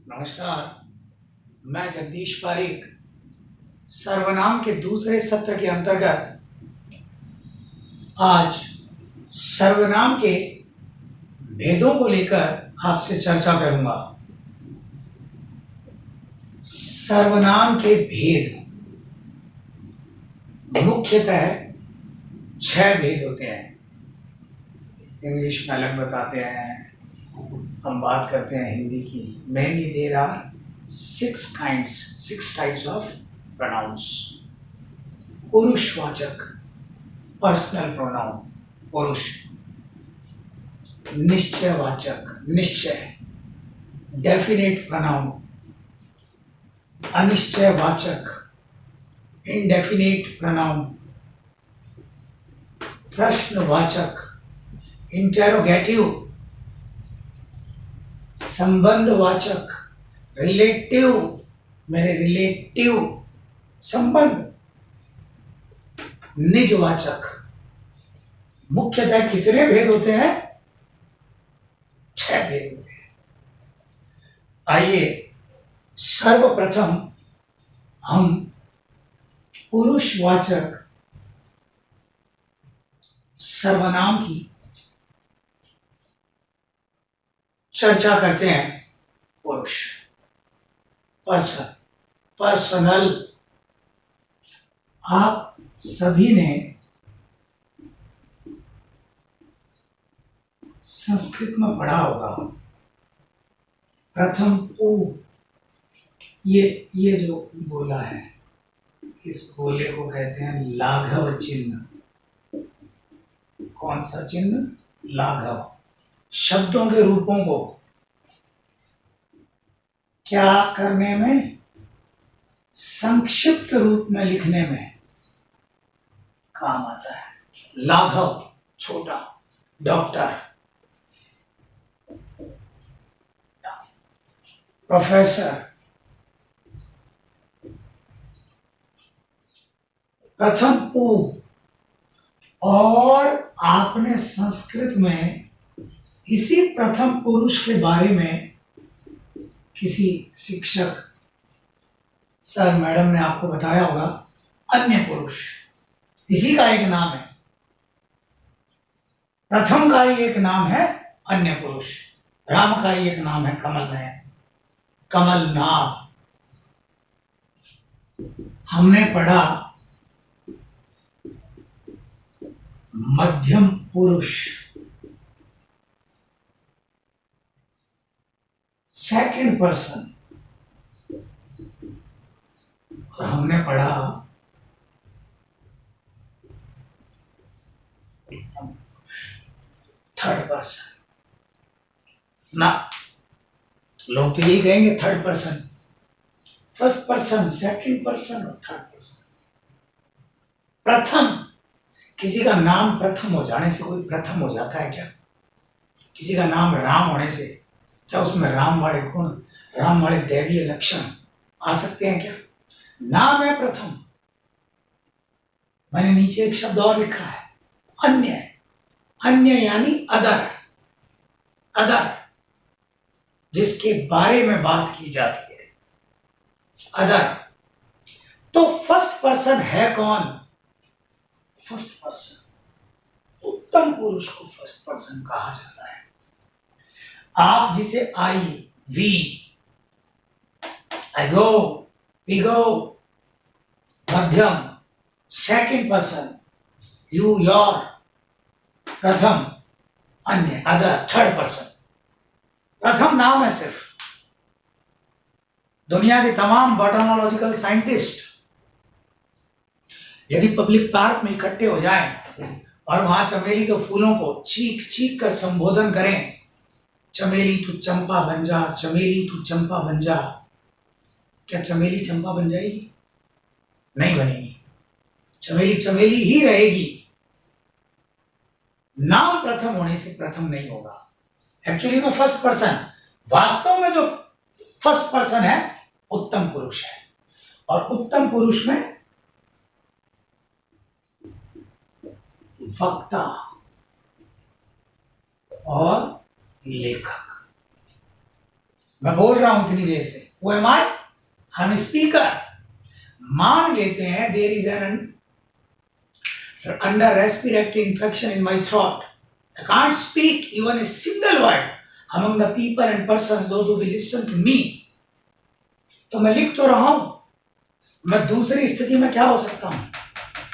नमस्कार। मैं जगदीश पारिक सर्वनाम के दूसरे सत्र के अंतर्गत आज सर्वनाम के भेदों को लेकर आपसे चर्चा करूंगा। सर्वनाम के भेद मुख्यतः 6 भेद होते हैं। इंग्लिश में अलग बताते हैं, हम बात करते हैं हिंदी की। Mainly there are 6 types of pronouns. पुरुषवाचक पर्सनल प्रोनाउन पुरुष, निश्चयवाचक निश्चय डेफिनेट प्रोनाउन, अनिश्चयवाचक इनडेफिनेट प्रोनाउन, प्रश्नवाचक इंटेरोगेटिव, संबंधवाचक रिलेटिव मेरे रिलेटिव संबंध, निजवाचक। मुख्यतः कितने भेद होते हैं? 6 भेद होते हैं। आइए सर्वप्रथम हम पुरुषवाचक सर्वनाम की चर्चा करते हैं। पुरुष, पर्सनल। आप सभी ने संस्कृत में पढ़ा होगा, प्रथम उ, ये जो गोला है, इस गोले को कहते हैं लाघव चिन्ह। कौन सा चिन्ह? लाघव। शब्दों के रूपों को क्या करने में? संक्षिप्त रूप में लिखने में काम आता है। लाघव छोटा, डॉक्टर, प्रोफेसर। प्रथम उ। और आपने संस्कृत में इसी प्रथम पुरुष के बारे में किसी शिक्षक सर मैडम ने आपको बताया होगा। अन्य पुरुष इसी का एक नाम है। प्रथम का ही एक नाम है अन्य पुरुष। राम का ही एक नाम है कमलनयन, कमलनाभ। हमने पढ़ा मध्यम पुरुष, सेकंड पर्सन। और हमने पढ़ा थर्ड पर्सन। ना, लोग तो यही कहेंगे third person, first person, second person और थर्ड पर्सन। प्रथम, किसी का नाम प्रथम हो जाने से कोई प्रथम हो जाता है क्या? किसी का नाम राम होने से क्या उसमें राम वाले गुण, राम वाले दैवीय लक्षण आ सकते हैं क्या? नाम है प्रथम। मैंने नीचे एक शब्द और लिखा है, अन्य। अन्य यानी अदर, अदर, जिसके बारे में बात की जाती है, अदर। तो फर्स्ट पर्सन है कौन? First person. उत्तम पुरुष को फर्स्ट पर्सन कहा जाता है। आप जिसे आई, we, I go, we go, मध्यम, सेकंड पर्सन, यू, योर, प्रथम, अन्य, अदर, थर्ड पर्सन। प्रथम नाम है सिर्फ। दुनिया के तमाम बॉटनोलॉजिकल साइंटिस्ट यदि पब्लिक पार्क में इकट्ठे हो जाएं और वहां चमेली के फूलों को चीख चीख कर संबोधन करें, चमेली तू चंपा बन जा, चमेली तू चंपा बन जा, क्या चमेली चंपा बन जाएगी? नहीं बनेगी। चमेली चमेली ही रहेगी। नाम प्रथम होने से प्रथम नहीं होगा। एक्चुअली में फर्स्ट पर्सन, वास्तव में जो फर्स्ट पर्सन है उत्तम पुरुष है। और उत्तम पुरुष में वक्ता और लेखक, मैं बोल रहा हूं इतनी देर से, वो एम आई एम स्पीकर। मान लेते हैं there is an under respiratory infection in my throat, I can't speak even a single word among the people and persons those who will listen to me. तो मैं लिख तो रहा हूं, मैं दूसरी स्थिति में क्या हो सकता हूं?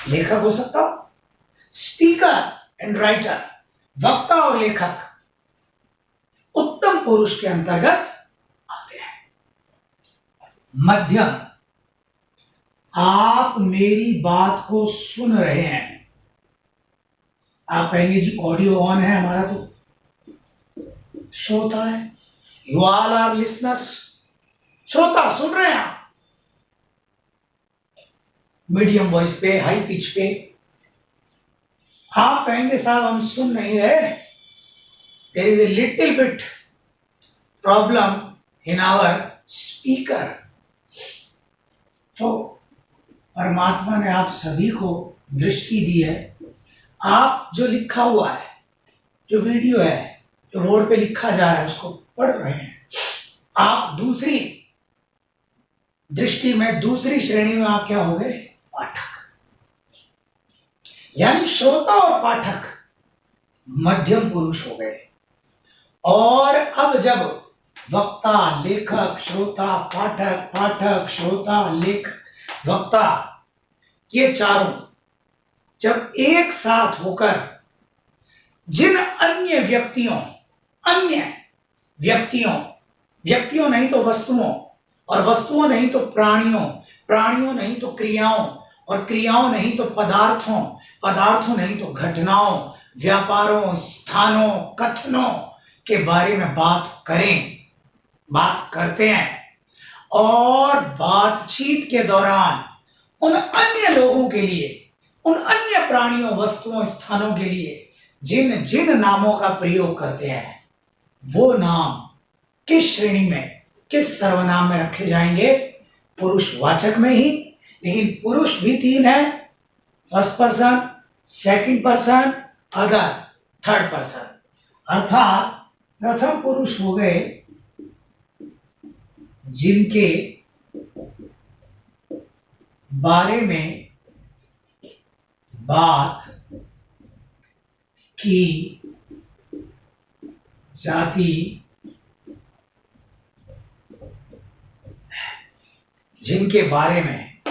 लेखक हो सकता हूं। स्पीकर एंड राइटर, वक्ता और लेखक उत्तम पुरुष के अंतर्गत आते हैं। मध्यम, आप मेरी बात को सुन रहे हैं। आप कहेंगे जी ऑडियो ऑन है, हमारा तो श्रोता है। यू ऑल आर लिसनर्स, श्रोता सुन रहे हैं आप। मीडियम वॉइस पे, हाई पिच पे। आप कहेंगे साहब हम सुन नहीं रहे, there is a little bit problem in our speaker. तो परमात्मा ने आप सभी को दृष्टि दी है। आप जो लिखा हुआ है, जो वीडियो है, जो बोर्ड पे लिखा जा रहा है, उसको पढ़ रहे हैं। आप दूसरी दृष्टि में, दूसरी श्रेणी में आप क्या हो गए? पाठक। यानी श्रोता और पाठक मध्यम पुरुष हो गए। और अब जब वक्ता, लेखक, श्रोता, पाठक, पाठक, श्रोता, लेखक, वक्ता, ये चारों जब एक साथ होकर जिन अन्य व्यक्तियों नहीं तो वस्तुओं, और वस्तुओं नहीं तो प्राणियों नहीं तो क्रियाओं, और क्रियाओं नहीं तो पदार्थों नहीं तो घटनाओं, व्यापारों, स्थानों, कथनों के बारे में बात करते हैं। और बातचीत के दौरान उन अन्य लोगों के लिए, उन अन्य प्राणियों, वस्तुओं, स्थानों के लिए जिन जिन नामों का प्रयोग करते हैं, वो नाम किस श्रेणी में, किस सर्वनाम में रखे जाएंगे? पुरुषवाचक में ही। लेकिन पुरुष भी तीन है, first person, second person, other, third person. अर्थात प्रथम पुरुष हो गए जिनके बारे में बात की जाती, जिनके बारे में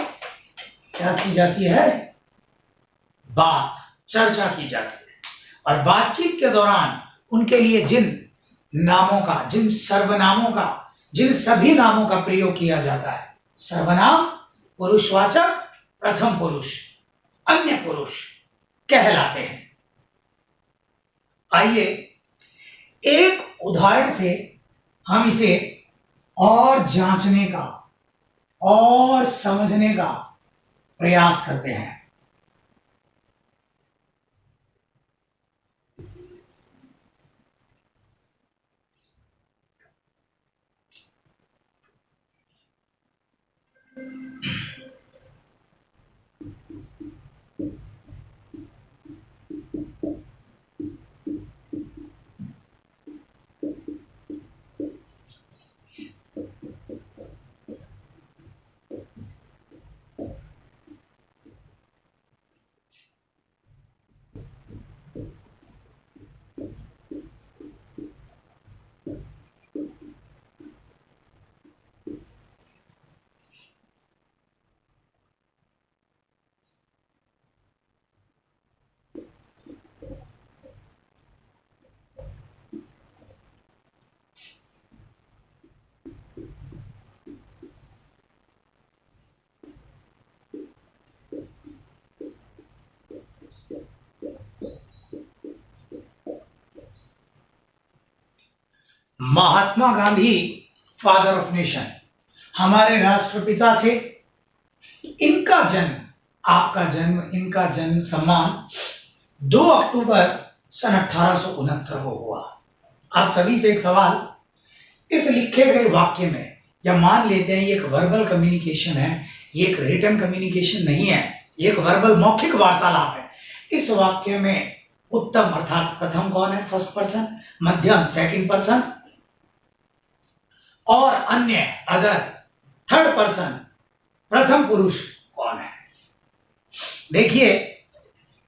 क्या की जाती है? बात, चर्चा की जाती है। और बातचीत के दौरान उनके लिए जिन नामों का, जिन सर्वनामों का, जिन सभी नामों का प्रयोग किया जाता है, सर्वनाम, पुरुषवाचक, प्रथम पुरुष, अन्य पुरुष कहलाते हैं। आइए एक उदाहरण से हम इसे और जांचने का और समझने का प्रयास करते हैं। Mahatma Gandhi, father of nation, हमारे राष्ट्रपिता थे। इनका जन्म, आपका जन्म, इनका जन्म सम्मान 2 अक्टूबर सन 1869 को हुआ। आप सभी से एक सवाल, इस लिखे गए वाक्य में, या मान लेते हैं ये एक वर्बल कम्युनिकेशन है, ये एक रिटन कम्युनिकेशन नहीं है, ये एक वर्बल मौखिक वार्तालाप है। इस वाक्य में उत्तम अर्थात प्रथम कौन है? First person. मध्यम सेकंड पर्सन। और अन्य अदर थर्ड पर्सन प्रथम पुरुष कौन है? देखिए,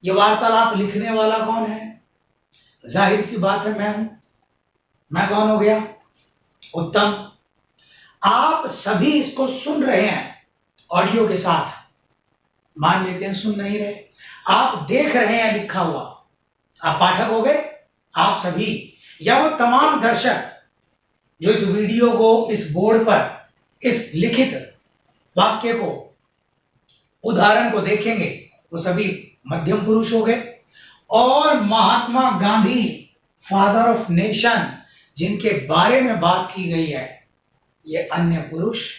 ये वार्तालाप लिखने वाला कौन है? जाहिर सी बात है, मैं हूं। मैं कौन हो गया? उत्तम। आप सभी इसको सुन रहे हैं ऑडियो के साथ, मान लेते हैं सुन नहीं रहे, आप देख रहे हैं लिखा हुआ, आप पाठक हो गए। आप सभी या वो तमाम दर्शक जो इस वीडियो को, इस बोर्ड पर, इस लिखित वाक्य को, उदाहरण को देखेंगे, वो सभी मध्यम पुरुष हो गए। और Mahatma Gandhi, father of nation, जिनके बारे में बात की गई है, ये अन्य पुरुष,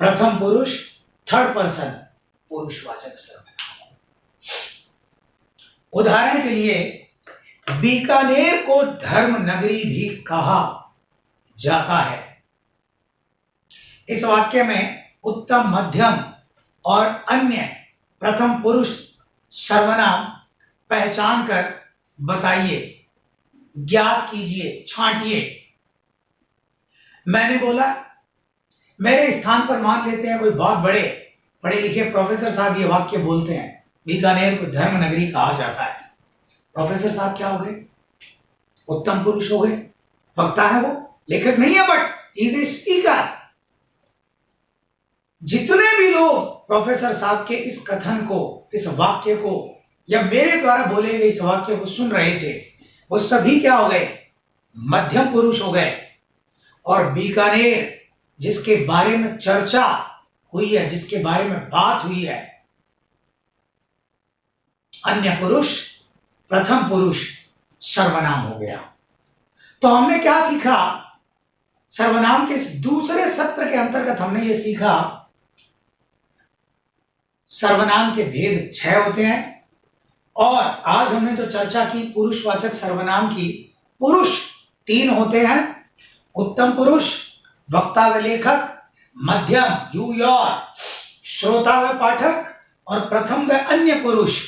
प्रथम पुरुष, थर्ड पर्सन पुरुषवाचक सर्वनाम। उदाहरण के लिए, बीकानेर को धर्म नगरी भी कहा जाता है। इस वाक्य में उत्तम, मध्यम और अन्य प्रथम पुरुष सर्वनाम पहचान कर बताइए, ज्ञात कीजिए, छांटिए। मैंने बोला, मेरे स्थान पर मान लेते हैं कोई बहुत बड़े पढ़े लिखे प्रोफेसर साहब ये वाक्य बोलते हैं, बीकानेर को धर्म नगरी कहा जाता है। प्रोफेसर साहब क्या हो गए? उत्तम पुरुष हो गए। वक्ता है वो, लेखक नहीं है, बट इज ए स्पीकर। जितने भी लोग प्रोफेसर साहब के इस कथन को, इस वाक्य को, या मेरे द्वारा बोले गए इस वाक्य को सुन रहे थे, वो सभी क्या हो गए? मध्यम पुरुष हो गए। और बीकानेर, जिसके बारे में चर्चा हुई है, जिसके बारे में बात हुई है, अन्य पुरुष, प्रथम पुरुष सर्वनाम हो गया। तो हमने क्या सीखा? सर्वनाम के इस दूसरे सत्र के अंतर्गत हमने ये सीखा, सर्वनाम के भेद 6 होते हैं। और आज हमने जो चर्चा की पुरुषवाचक सर्वनाम की, पुरुष 3 होते हैं, उत्तम पुरुष, वक्ता व लेखक, मध्यम यू योर, श्रोता व पाठक, और प्रथम व अन्य पुरुष,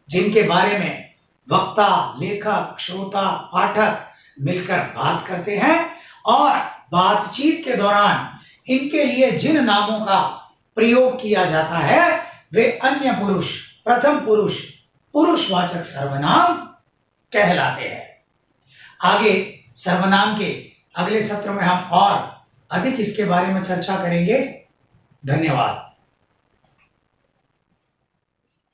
जिनके बारे में वक्ता, लेखक, श्रोता, पाठक मिलकर बात करते हैं। और बातचीत के दौरान इनके लिए जिन नामों का प्रयोग किया जाता है, वे अन्य पुरुष, प्रथम पुरुष, पुरुषवाचक सर्वनाम कहलाते हैं। आगे सर्वनाम के अगले सत्र में हम और अधिक इसके बारे में चर्चा करेंगे। धन्यवाद।